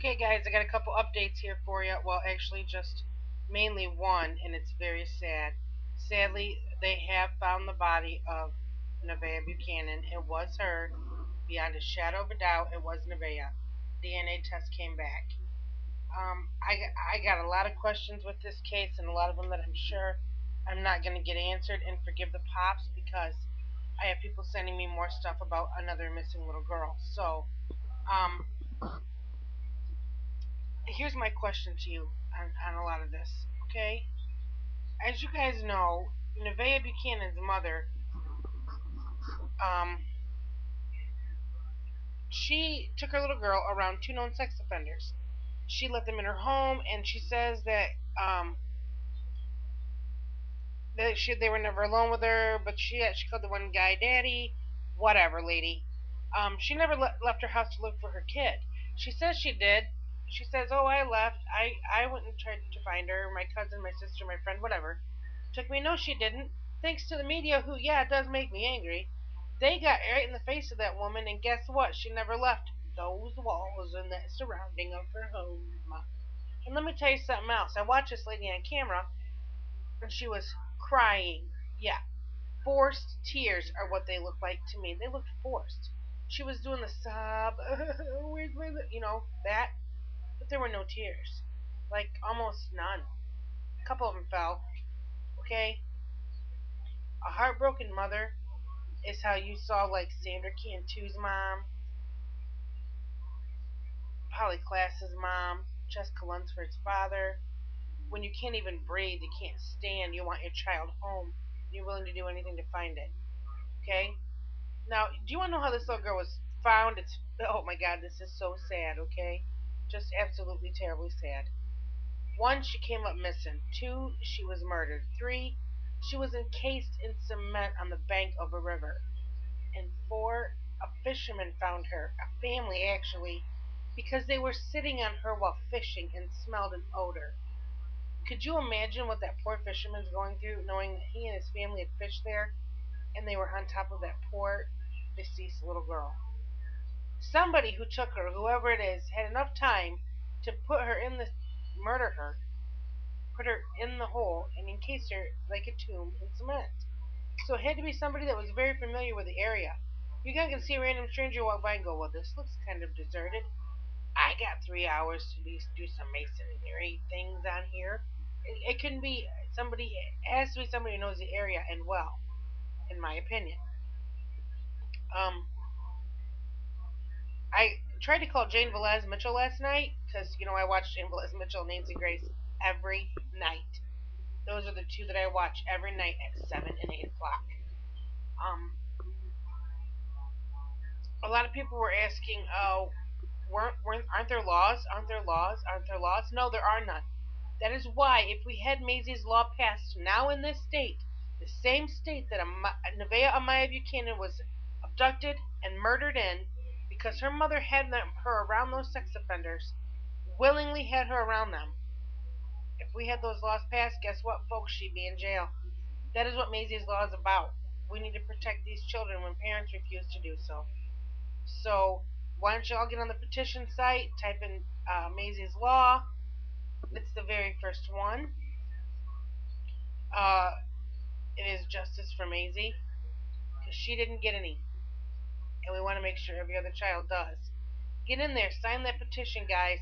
Okay, guys, I got a couple updates here for you. Well, actually, just mainly one, and it's very sad. Sadly, they have found the body of Nevaeh Buchanan. It was her, beyond a shadow of a doubt. It was Nevaeh. DNA test came back. I got a lot of questions with this case, and a lot of them that I'm sure I'm not going to get answered. And forgive the pops because I have people sending me more stuff about another missing little girl. So, um, here's my question to you on a lot of this, okay? As you guys know, Nevaeh Buchanan's mother, um, she took her little girl around two known sex offenders. She let them in her home, and she says um, that they were never alone with her, but she called the one guy daddy, whatever, lady. She never left her house to look for her kid. She says she did. She says, "Oh, I left. I went and tried to find her. My cousin, my sister, my friend, whatever. Took me." No, she didn't. Thanks to the media, who, yeah, it does make me angry. They got right in the face of that woman, and guess what? She never left those walls and that surrounding of her home. And let me tell you something else. I watched this lady on camera, and she was crying. Yeah, forced tears are what they look like to me. They looked forced. She was doing the sob, where's my, that, but there were no tears. Like, almost none. A couple of them fell, okay? A heartbroken mother is how you saw, like, Sandra Cantu's mom, Polly Klass's mom, Jessica Lunsford's father. When you can't even breathe, you can't stand, you want your child home, you're willing to do anything to find it, okay? Now, do you want to know how this little girl was found? It's, oh my god, this is so sad, okay? Just absolutely terribly sad. One, she came up missing. Two, she was murdered. Three, she was encased in cement on the bank of a river. And four, a fisherman found her, a family actually, because they were sitting on her while fishing and smelled an odor. Could you imagine what that poor fisherman's going through, knowing that he and his family had fished there and they were on top of that poor deceased little girl? Somebody who took her, whoever it is, had enough time to murder her, put her in the hole, and encase her like a tomb in cement. So it had to be somebody that was very familiar with the area. You guys can see a random stranger walk by and go, "Well, this looks kind of deserted. I got 3 hours to do some masonry things on here." It couldn't be somebody. It has to be somebody who knows the area and well, in my opinion. Um, I tried to call Jane Velez Mitchell last night because I watch Jane Velez Mitchell and Nancy Grace every night. Those are the two that I watch every night at 7 and 8 o'clock. Um, a lot of people were asking, "Oh, aren't there laws? Aren't there laws? Aren't there laws?" No, there are none. That is why, if we had Maisie's law passed now in this state, the same state that Nevaeh Amaya Buchanan was abducted and murdered in, because her mother had her around those sex offenders, willingly had her around them. If we had those laws passed, guess what, folks? She'd be in jail. That is what Maisie's law is about. We need to protect these children when parents refuse to do so. So why don't you all get on the petition site, type in Maisie's law. It's the very first one. Uh, it is justice for Maisie because she didn't get any, and we want to make sure every other child does. Get in there, sign that petition, guys.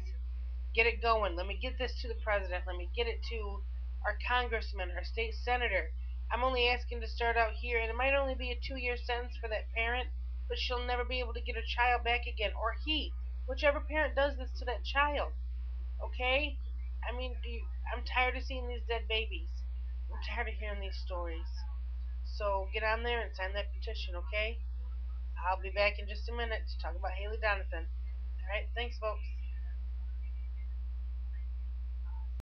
Get it going. Let me get this to the president. Let me get it to our congressman, our state senator. I'm only asking to start out here, and it might only be a 2-year sentence for that parent, but she'll never be able to get her child back again, or he, whichever parent does this to that child. Okay? I mean, I'm tired of seeing these dead babies. I'm tired of hearing these stories. So get on there and sign that petition, okay? I'll be back in just a minute to talk about Haley Donovan. All right, thanks, folks.